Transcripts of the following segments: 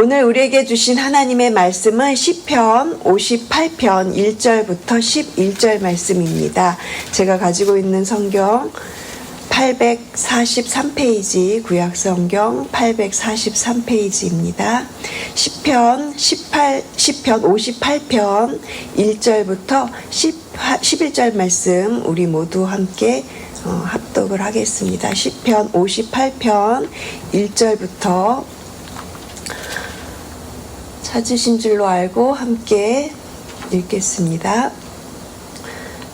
오늘 우리에게 주신 하나님의 말씀은 시편 58편 1절부터 11절 말씀입니다. 제가 가지고 있는 성경 843페이지, 구약성경 843페이지입니다. 시편 58편 1절부터 11절 말씀 우리 모두 함께 합독을 하겠습니다. 시편 58편 1절부터 찾으신 줄로 알고 함께 읽겠습니다.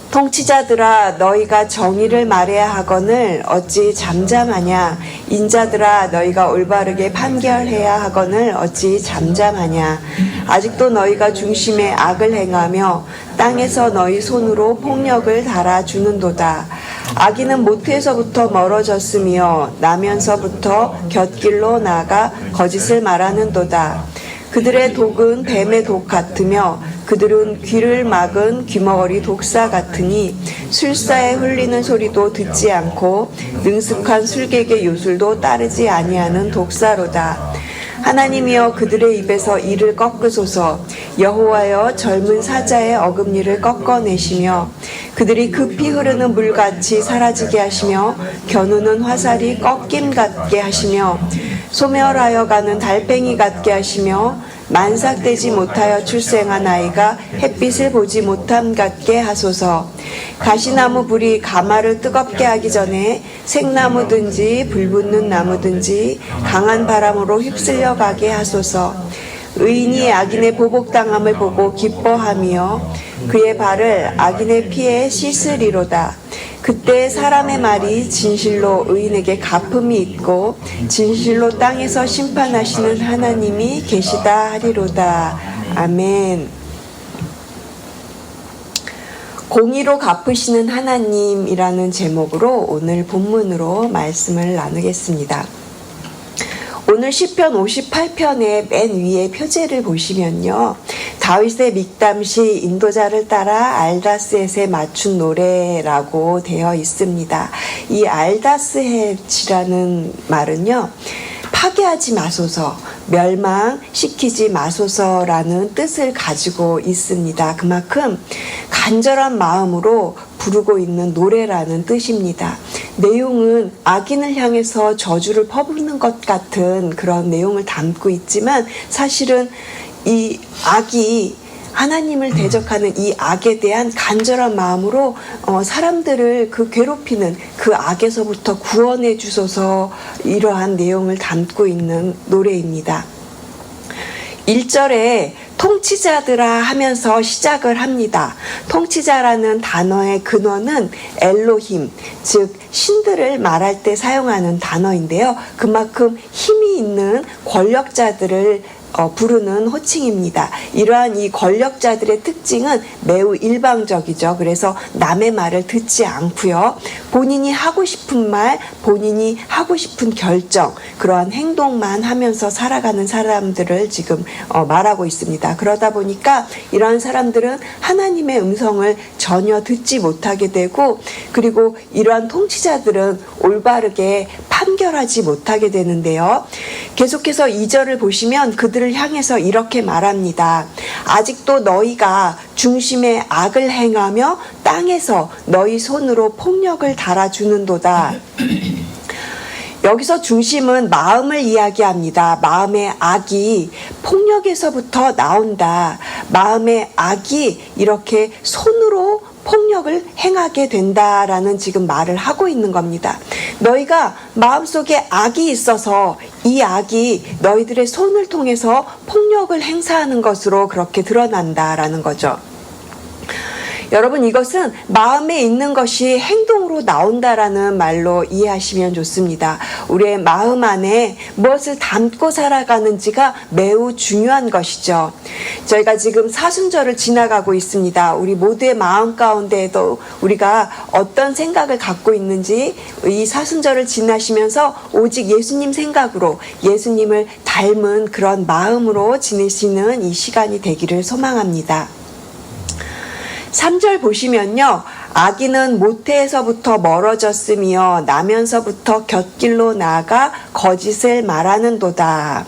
통치자들아, 너희가 정의를 말해야 하거늘 어찌 잠잠하냐? 인자들아, 너희가 올바르게 판결해야 하거늘 어찌 잠잠하냐? 아직도 너희가 중심에 악을 행하며 땅에서 너희 손으로 폭력을 달아주는도다. 악인은 모태에서부터 멀어졌으며 나면서부터 곁길로 나가 거짓을 말하는도다. 그들의 독은 뱀의 독 같으며 그들은 귀를 막은 귀머거리 독사 같으니 술사에 흘리는 소리도 듣지 않고 능숙한 술객의 요술도 따르지 아니하는 독사로다. 하나님이여, 그들의 입에서 이를 꺾으소서. 여호와여, 젊은 사자의 어금니를 꺾어내시며 그들이 급히 흐르는 물같이 사라지게 하시며 겨누는 화살이 꺾임 같게 하시며 소멸하여 가는 달팽이 같게 하시며 만삭되지 못하여 출생한 아이가 햇빛을 보지 못함 같게 하소서. 가시나무 불이 가마를 뜨겁게 하기 전에 생나무든지 불붙는 나무든지 강한 바람으로 휩쓸려 가게 하소서. 의인이 악인의 보복당함을 보고 기뻐하며 그의 발을 악인의 피에 씻으리로다. 그때 사람의 말이 진실로 의인에게 갚음이 있고 진실로 땅에서 심판하시는 하나님이 계시다 하리로다. 아멘. 공의로 갚으시는 하나님이라는 제목으로 오늘 본문으로 말씀을 나누겠습니다. 오늘 시편 58편의 맨 위에 표제를 보시면요, 다윗의 믹담시 인도자를 따라 알다스헷에 맞춘 노래라고 되어 있습니다. 이 알다스헷이라는 말은요, 파괴하지 마소서, 멸망시키지 마소서라는 뜻을 가지고 있습니다. 그만큼 간절한 마음으로 부르고 있는 노래라는 뜻입니다. 내용은 악인을 향해서 저주를 퍼붓는 것 같은 그런 내용을 담고 있지만 사실은 이 악이 하나님을 대적하는 이 악에 대한 간절한 마음으로 사람들을 그 괴롭히는 그 악에서부터 구원해 주소서, 이러한 내용을 담고 있는 노래입니다. 1절에 통치자들아 하면서 시작을 합니다. 통치자라는 단어의 근원은 엘로힘, 즉 신들을 말할 때 사용하는 단어인데요. 그만큼 힘이 있는 권력자들을 부르는 호칭입니다. 이러한 이 권력자들의 특징은 매우 일방적이죠. 그래서 남의 말을 듣지 않고요, 본인이 하고 싶은 말, 본인이 하고 싶은 결정, 그러한 행동만 하면서 살아가는 사람들을 지금 말하고 있습니다. 그러다 보니까 이러한 사람들은 하나님의 음성을 전혀 듣지 못하게 되고, 그리고 이러한 통치자들은 올바르게 판결하지 못하게 되는데요. 계속해서 2절을 보시면 그들을 향해서 이렇게 말합니다. 아직도 너희가 중심에 악을 행하며 땅에서 너희 손으로 폭력을 달아주는도다. 여기서 중심은 마음을 이야기합니다. 마음의 악이 폭력에서부터 나온다. 마음의 악이 이렇게 손으로 폭력을 행하게 된다라는 지금 말을 하고 있는 겁니다. 너희가 마음속에 악이 있어서 이 악이 너희들의 손을 통해서 폭력을 행사하는 것으로 그렇게 드러난다라는 거죠. 여러분, 이것은 마음에 있는 것이 행동으로 나온다라는 말로 이해하시면 좋습니다. 우리의 마음 안에 무엇을 담고 살아가는지가 매우 중요한 것이죠. 저희가 지금 사순절을 지나가고 있습니다. 우리 모두의 마음 가운데에도 우리가 어떤 생각을 갖고 있는지 이 사순절을 지나시면서 오직 예수님 생각으로, 예수님을 닮은 그런 마음으로 지내시는 이 시간이 되기를 소망합니다. 3절 보시면요, 악인은 모태에서부터 멀어졌으며 나면서부터 곁길로 나아가 거짓을 말하는도다.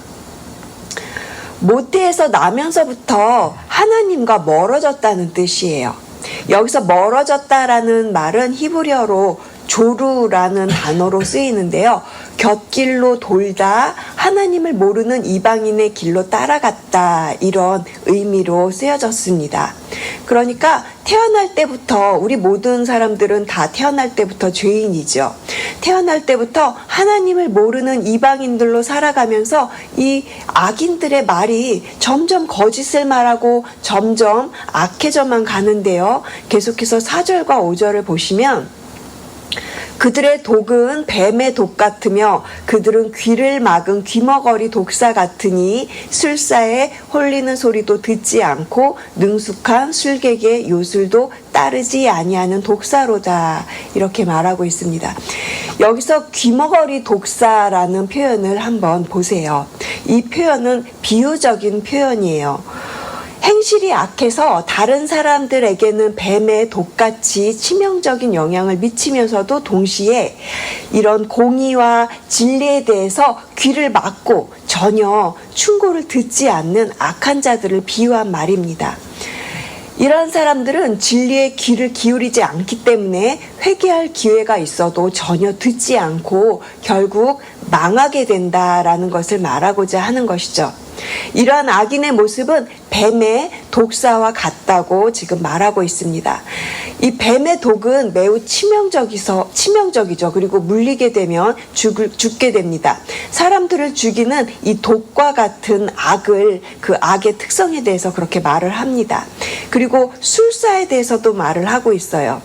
모태에서 나면서부터 하나님과 멀어졌다는 뜻이에요. 여기서 멀어졌다라는 말은 히브리어로 조루라는 단어로 쓰이는데요. 곁길로 돌다 하나님을 모르는 이방인의 길로 따라갔다, 이런 의미로 쓰여졌습니다. 그러니까 태어날 때부터, 우리 모든 사람들은 다 태어날 때부터 죄인이죠. 태어날 때부터 하나님을 모르는 이방인들로 살아가면서 이 악인들의 말이 점점 거짓을 말하고 점점 악해져만 가는데요. 계속해서 4절과 5절을 보시면 그들의 독은 뱀의 독 같으며 그들은 귀를 막은 귀머거리 독사 같으니 술사에 홀리는 소리도 듣지 않고 능숙한 술객의 요술도 따르지 아니하는 독사로다, 이렇게 말하고 있습니다. 여기서 귀머거리 독사라는 표현을 한번 보세요. 이 표현은 비유적인 표현이에요. 행실이 악해서 다른 사람들에게는 뱀의 독같이 치명적인 영향을 미치면서도 동시에 이런 공의와 진리에 대해서 귀를 막고 전혀 충고를 듣지 않는 악한 자들을 비유한 말입니다. 이러한 사람들은 진리에 귀를 기울이지 않기 때문에 회개할 기회가 있어도 전혀 듣지 않고 결국 망하게 된다라는 것을 말하고자 하는 것이죠. 이러한 악인의 모습은 뱀의 독사와 같다고 지금 말하고 있습니다. 이 뱀의 독은 매우 치명적이죠. 그리고 물리게 되면 죽게 됩니다. 사람들을 죽이는 이 독과 같은 악을, 그 악의 특성에 대해서 그렇게 말을 합니다. 그리고 술사에 대해서도 말을 하고 있어요.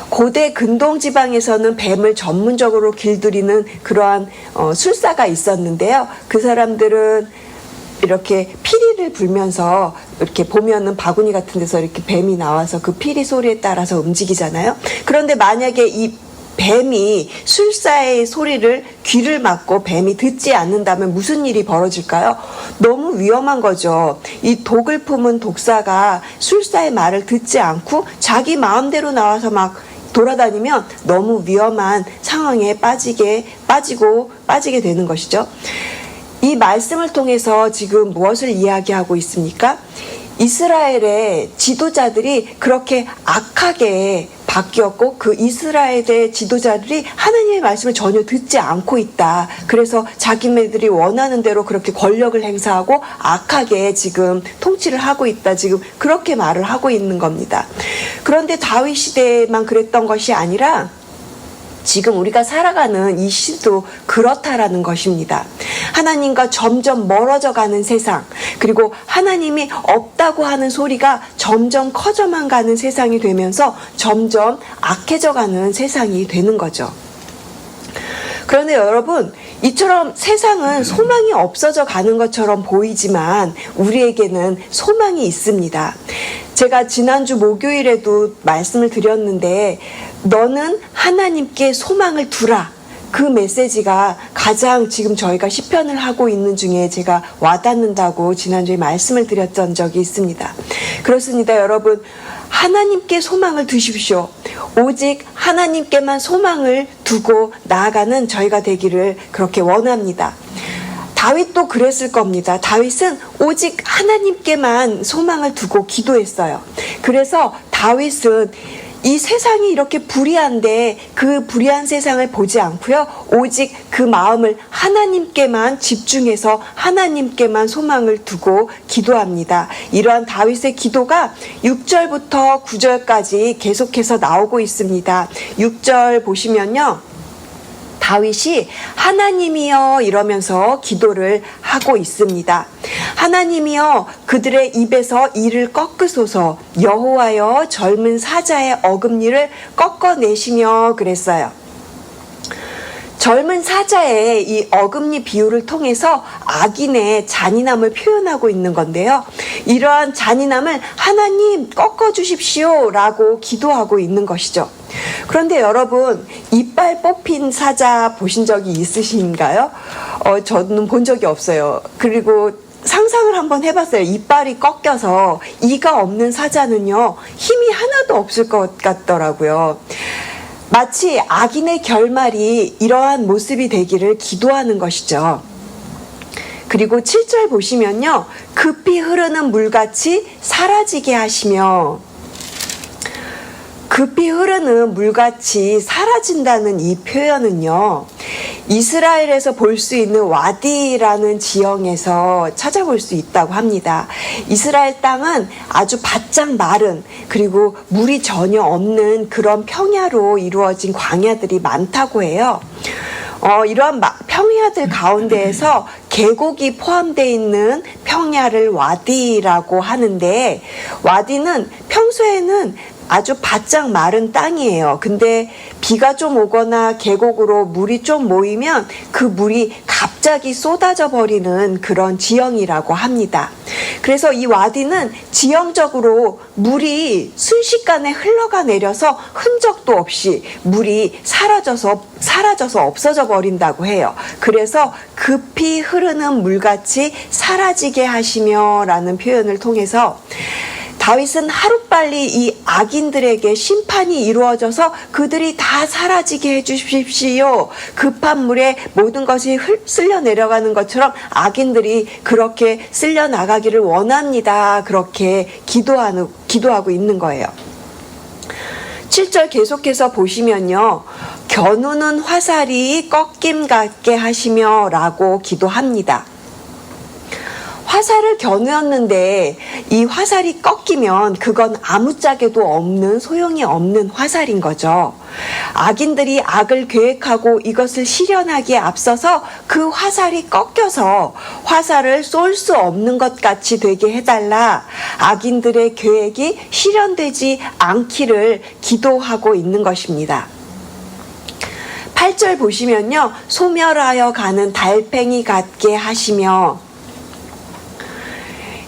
고대 근동 지방에서는 뱀을 전문적으로 길들이는 그러한 술사가 있었는데요. 그 사람들은 이렇게 피리를 불면서 이렇게 보면은 바구니 같은 데서 이렇게 뱀이 나와서 그 피리 소리에 따라서 움직이잖아요. 그런데 만약에 이 뱀이 술사의 소리를 귀를 막고 뱀이 듣지 않는다면 무슨 일이 벌어질까요? 너무 위험한 거죠. 이 독을 품은 독사가 술사의 말을 듣지 않고 자기 마음대로 나와서 막 돌아다니면 너무 위험한 상황에 빠지게 되는 것이죠. 이 말씀을 통해서 지금 무엇을 이야기하고 있습니까? 이스라엘의 지도자들이 그렇게 악하게 바뀌었고 그 이스라엘의 지도자들이 하나님의 말씀을 전혀 듣지 않고 있다. 그래서 자기네들이 원하는 대로 그렇게 권력을 행사하고 악하게 지금 통치를 하고 있다. 지금 그렇게 말을 하고 있는 겁니다. 그런데 다윗 시대에만 그랬던 것이 아니라 지금 우리가 살아가는 이 시도 그렇다라는 것입니다. 하나님과 점점 멀어져가는 세상, 그리고 하나님이 없다고 하는 소리가 점점 커져만 가는 세상이 되면서 점점 악해져가는 세상이 되는 거죠. 그런데 여러분, 이처럼 세상은 소망이 없어져 가는 것처럼 보이지만 우리에게는 소망이 있습니다. 제가 지난주 목요일에도 말씀을 드렸는데 너는 하나님께 소망을 두라. 그 메시지가 가장 지금 저희가 시편을 하고 있는 중에 제가 와닿는다고 지난주에 말씀을 드렸던 적이 있습니다. 그렇습니다, 여러분. 하나님께 소망을 두십시오. 오직 하나님께만 소망을 두고 나아가는 저희가 되기를 그렇게 원합니다. 다윗도 그랬을 겁니다. 다윗은 오직 하나님께만 소망을 두고 기도했어요. 그래서 다윗은 이 세상이 이렇게 불의한데 그 불의한 세상을 보지 않고요. 오직 그 마음을 하나님께만 집중해서 하나님께만 소망을 두고 기도합니다. 이러한 다윗의 기도가 6절부터 9절까지 계속해서 나오고 있습니다. 6절 보시면요. 다윗이 하나님이여 이러면서 기도를 하고 있습니다. 하나님이여 그들의 입에서 이를 꺾으소서, 여호와여 젊은 사자의 어금니를 꺾어내시며 그랬어요. 젊은 사자의 이 어금니 비유를 통해서 악인의 잔인함을 표현하고 있는 건데요. 이러한 잔인함을 하나님 꺾어주십시오 라고 기도하고 있는 것이죠. 그런데 여러분, 이빨 뽑힌 사자 보신 적이 있으신가요? 저는 본 적이 없어요. 그리고 상상을 한번 해봤어요. 이빨이 꺾여서 이가 없는 사자는요, 힘이 하나도 없을 것 같더라고요. 마치 악인의 결말이 이러한 모습이 되기를 기도하는 것이죠. 그리고 7절 보시면요. 급히 흐르는 물같이 사라지게 하시며, 급히 흐르는 물같이 사라진다는 이 표현은요, 이스라엘에서 볼 수 있는 와디라는 지형에서 찾아볼 수 있다고 합니다. 이스라엘 땅은 아주 바짝 마른, 그리고 물이 전혀 없는 그런 평야로 이루어진 광야들이 많다고 해요. 이러한 평야들 가운데에서 계곡이 포함되어 있는 평야를 와디라고 하는데, 와디는 평소에는 아주 바짝 마른 땅이에요. 근데 비가 좀 오거나 계곡으로 물이 좀 모이면 그 물이 갑자기 쏟아져 버리는 그런 지형이라고 합니다. 그래서 이 와디는 지형적으로 물이 순식간에 흘러가 내려서 흔적도 없이 물이 사라져서 없어져 버린다고 해요. 그래서 급히 흐르는 물같이 사라지게 하시며 라는 표현을 통해서 다윗은 하루빨리 이 악인들에게 심판이 이루어져서 그들이 다 사라지게 해주십시오. 급한 물에 모든 것이 쓸려 내려가는 것처럼 악인들이 그렇게 쓸려 나가기를 원합니다. 그렇게 기도하고 있는 거예요. 7절 계속해서 보시면요. 겨누는 화살이 꺾임 같게 하시며 라고 기도합니다. 화살을 겨누었는데 이 화살이 꺾이면 그건 아무짝에도 없는, 소용이 없는 화살인 거죠. 악인들이 악을 계획하고 이것을 실현하기에 앞서서 그 화살이 꺾여서 화살을 쏠 수 없는 것 같이 되게 해달라. 악인들의 계획이 실현되지 않기를 기도하고 있는 것입니다. 8절 보시면요. 소멸하여 가는 달팽이 같게 하시며,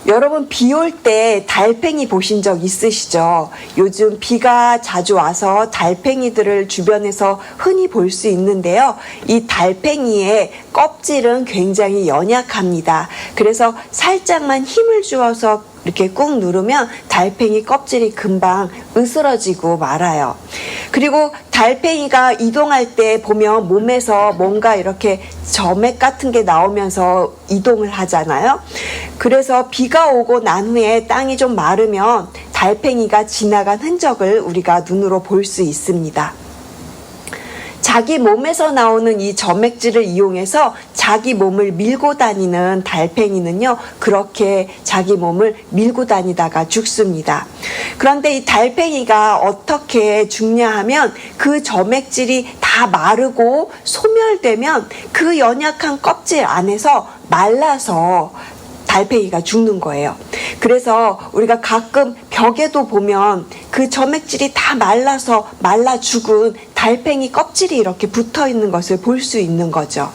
여러분 비 올 때 달팽이 보신 적 있으시죠? 요즘 비가 자주 와서 달팽이들을 주변에서 흔히 볼 수 있는데요. 이 달팽이의 껍질은 굉장히 연약합니다. 그래서 살짝만 힘을 주어서 이렇게 꾹 누르면 달팽이 껍질이 금방 으스러지고 말아요. 그리고 달팽이가 이동할 때 보면 몸에서 뭔가 이렇게 점액 같은 게 나오면서 이동을 하잖아요. 그래서 비가 오고 난 후에 땅이 좀 마르면 달팽이가 지나간 흔적을 우리가 눈으로 볼 수 있습니다. 자기 몸에서 나오는 이 점액질을 이용해서 자기 몸을 밀고 다니는 달팽이는요, 그렇게 자기 몸을 밀고 다니다가 죽습니다. 그런데 이 달팽이가 어떻게 죽냐 하면 그 점액질이 다 마르고 소멸되면 그 연약한 껍질 안에서 말라서 달팽이가 죽는 거예요. 그래서 우리가 가끔 벽에도 보면 그 점액질이 다 말라 죽은 달팽이 껍질이 이렇게 붙어 있는 것을 볼 수 있는 거죠.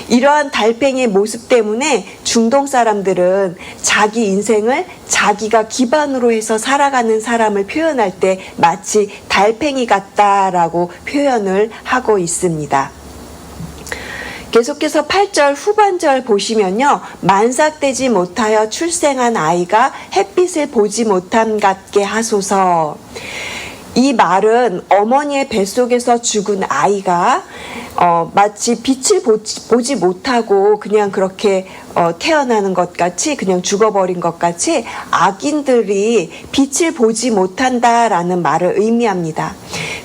이러한 달팽이의 모습 때문에 중동 사람들은 자기 인생을 자기가 기반으로 해서 살아가는 사람을 표현할 때 마치 달팽이 같다라고 표현을 하고 있습니다. 계속해서 8절 후반절 보시면요. 만삭되지 못하여 출생한 아이가 햇빛을 보지 못함 같게 하소서. 이 말은 어머니의 뱃속에서 죽은 아이가 마치 빛을 보지 못하고 그냥 그렇게 태어나는 것 같이, 그냥 죽어버린 것 같이 악인들이 빛을 보지 못한다라는 말을 의미합니다.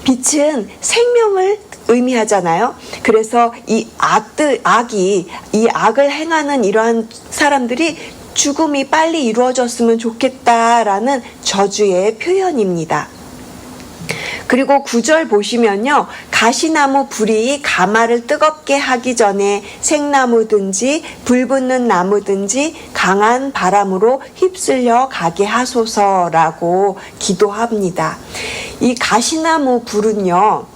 빛은 생명을 의미하잖아요. 그래서 이 악을 행하는 이러한 사람들이 죽음이 빨리 이루어졌으면 좋겠다라는 저주의 표현입니다. 그리고 9절 보시면요. 가시나무 불이 가마를 뜨겁게 하기 전에 생나무든지 불 붙는 나무든지 강한 바람으로 휩쓸려 가게 하소서라고 기도합니다. 이 가시나무 불은요.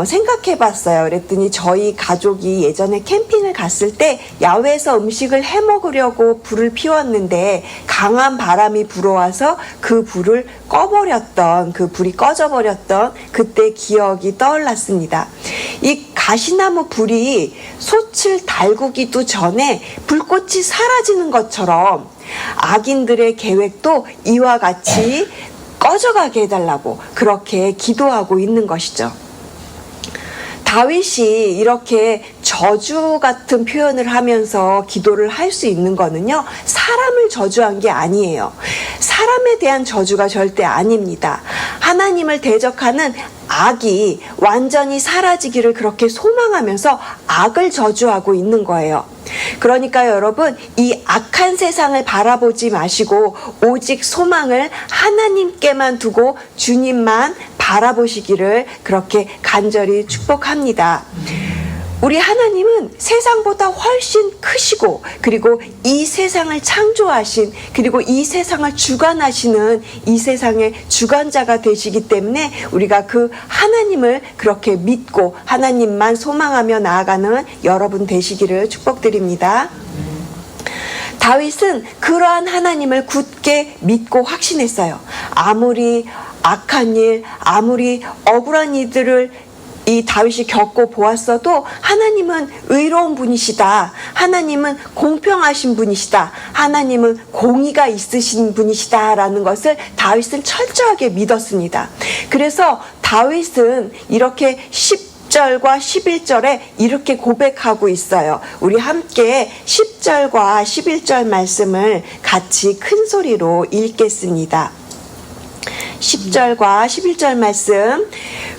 생각해 봤어요. 그랬더니 저희 가족이 예전에 캠핑을 갔을 때 야외에서 음식을 해 먹으려고 불을 피웠는데 강한 바람이 불어와서 그 불을 꺼버렸던, 그 불이 꺼져버렸던 그때 기억이 떠올랐습니다. 이 가시나무 불이 솥을 달구기도 전에 불꽃이 사라지는 것처럼 악인들의 계획도 이와 같이 꺼져가게 해달라고 그렇게 기도하고 있는 것이죠. 다윗이 이렇게 저주 같은 표현을 하면서 기도를 할 수 있는 거는요, 사람을 저주한 게 아니에요. 사람에 대한 저주가 절대 아닙니다. 하나님을 대적하는 악이 완전히 사라지기를 그렇게 소망하면서 악을 저주하고 있는 거예요. 그러니까 여러분, 이 악한 세상을 바라보지 마시고 오직 소망을 하나님께만 두고 주님만 바라보시기를 그렇게 간절히 축복합니다. 우리 하나님은 세상보다 훨씬 크시고, 그리고 이 세상을 창조하신, 그리고 이 세상을 주관하시는 이 세상의 주관자가 되시기 때문에 우리가 그 하나님을 그렇게 믿고 하나님만 소망하며 나아가는 여러분 되시기를 축복드립니다. 다윗은 그러한 하나님을 굳게 믿고 확신했어요. 아무리 악한 일, 아무리 억울한 일들을 이 다윗이 겪고 보았어도 하나님은 의로운 분이시다. 하나님은 공평하신 분이시다. 하나님은 공의가 있으신 분이시다라는 것을 다윗은 철저하게 믿었습니다. 그래서 다윗은 이렇게 10절과 11절에 이렇게 고백하고 있어요. 우리 함께 10절과 11절 말씀을 같이 큰 소리로 읽겠습니다. 10절과 11절 말씀.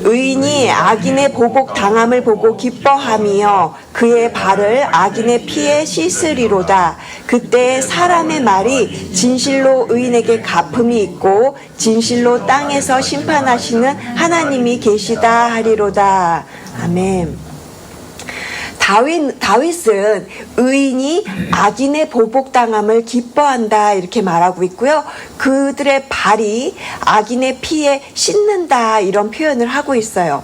의인이 악인의 보복 당함을 보고 기뻐하며 그의 발을 악인의 피에 씻으리로다. 그때 사람의 말이 진실로 의인에게 갚음이 있고 진실로 땅에서 심판하시는 하나님이 계시다 하리로다. 아멘. 다윗은 의인이 악인의 보복당함을 기뻐한다 이렇게 말하고 있고요. 그들의 발이 악인의 피에 씻는다 이런 표현을 하고 있어요.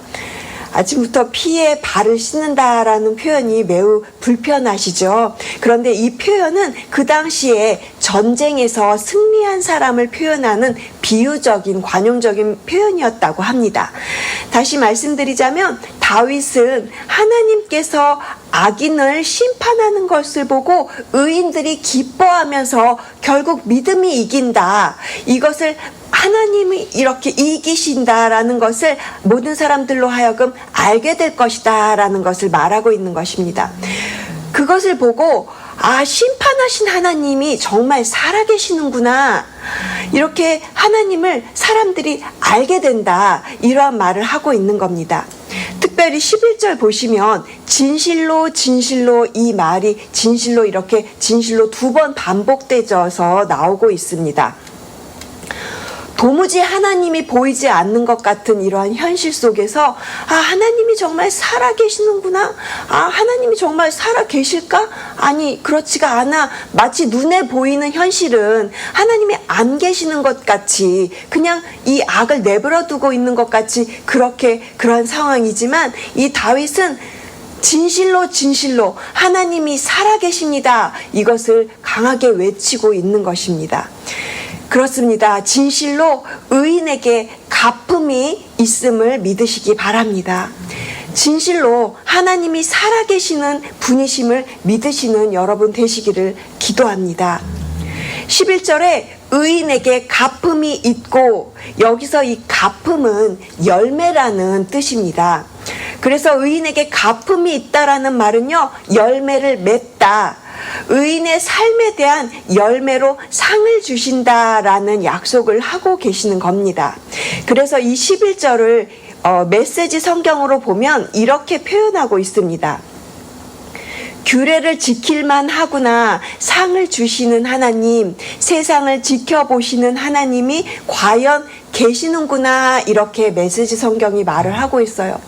아침부터 피에 발을 씻는다라는 표현이 매우 불편하시죠. 그런데 이 표현은 그 당시에 전쟁에서 승리한 사람을 표현하는 비유적인 관용적인 표현이었다고 합니다. 다시 말씀드리자면 다윗은 하나님께서 악인을 심판하는 것을 보고 의인들이 기뻐하면서 결국 믿음이 이긴다. 이것을 하나님이 이렇게 이기신다라는 것을 모든 사람들로 하여금 알게 될 것이다 라는 것을 말하고 있는 것입니다. 그것을 보고 심판하신 하나님이 정말 살아계시는구나. 이렇게 하나님을 사람들이 알게 된다. 이러한 말을 하고 있는 겁니다. 특별히 11절 보시면 진실로 진실로 이 말이 진실로 이렇게 진실로 2번 반복되어서 나오고 있습니다. 도무지 하나님이 보이지 않는 것 같은 이러한 현실 속에서 하나님이 정말 살아계시는구나. 하나님이 정말 살아계실까? 아니 그렇지가 않아. 마치 눈에 보이는 현실은 하나님이 안 계시는 것 같이 그냥 이 악을 내버려 두고 있는 것 같이 그런 상황이지만 이 다윗은 진실로 진실로 하나님이 살아계십니다. 이것을 강하게 외치고 있는 것입니다. 그렇습니다. 진실로 의인에게 갚음이 있음을 믿으시기 바랍니다. 진실로 하나님이 살아계시는 분이심을 믿으시는 여러분 되시기를 기도합니다. 11절에 의인에게 갚음이 있고 여기서 이 갚음은 열매라는 뜻입니다. 그래서 의인에게 갚음이 있다라는 말은요, 열매를 맺다. 의인의 삶에 대한 열매로 상을 주신다라는 약속을 하고 계시는 겁니다. 그래서 이 11절을 메시지 성경으로 보면 이렇게 표현하고 있습니다. 규례를 지킬만 하구나. 상을 주시는 하나님, 세상을 지켜보시는 하나님이 과연 계시는구나. 이렇게 메시지 성경이 말을 하고 있어요.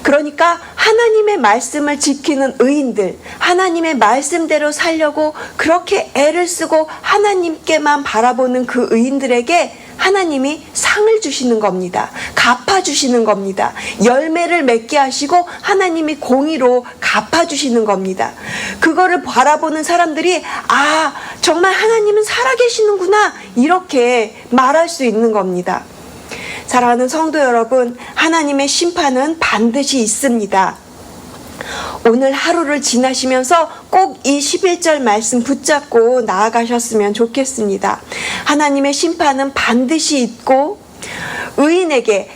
그러니까 하나님의 말씀을 지키는 의인들, 하나님의 말씀대로 살려고 그렇게 애를 쓰고 하나님께만 바라보는 그 의인들에게 하나님이 상을 주시는 겁니다. 갚아주시는 겁니다. 열매를 맺게 하시고 하나님이 공의로 갚아주시는 겁니다. 그거를 바라보는 사람들이 정말 하나님은 살아계시는구나 이렇게 말할 수 있는 겁니다. 사랑하는 성도 여러분, 하나님의 심판은 반드시 있습니다. 오늘 하루를 지나시면서 꼭 이 11절 말씀 붙잡고 나아가셨으면 좋겠습니다. 하나님의 심판은 반드시 있고 의인에게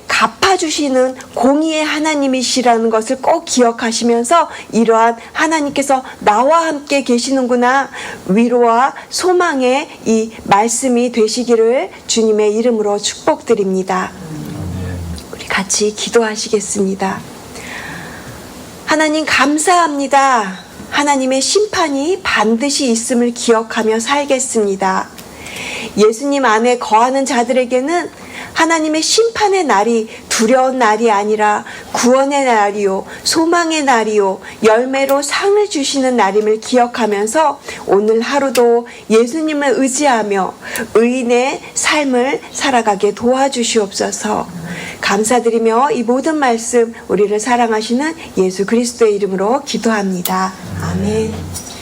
도와주시는 공의의 하나님이시라는 것을 꼭 기억하시면서 이러한 하나님께서 나와 함께 계시는구나, 위로와 소망의 이 말씀이 되시기를 주님의 이름으로 축복드립니다. 우리 같이 기도하시겠습니다. 하나님 감사합니다. 하나님의 심판이 반드시 있음을 기억하며 살겠습니다. 예수님 안에 거하는 자들에게는 하나님의 심판의 날이 두려운 날이 아니라 구원의 날이요, 소망의 날이요, 열매로 상을 주시는 날임을 기억하면서 오늘 하루도 예수님을 의지하며 의인의 삶을 살아가게 도와주시옵소서. 감사드리며 이 모든 말씀 우리를 사랑하시는 예수 그리스도의 이름으로 기도합니다. 아멘.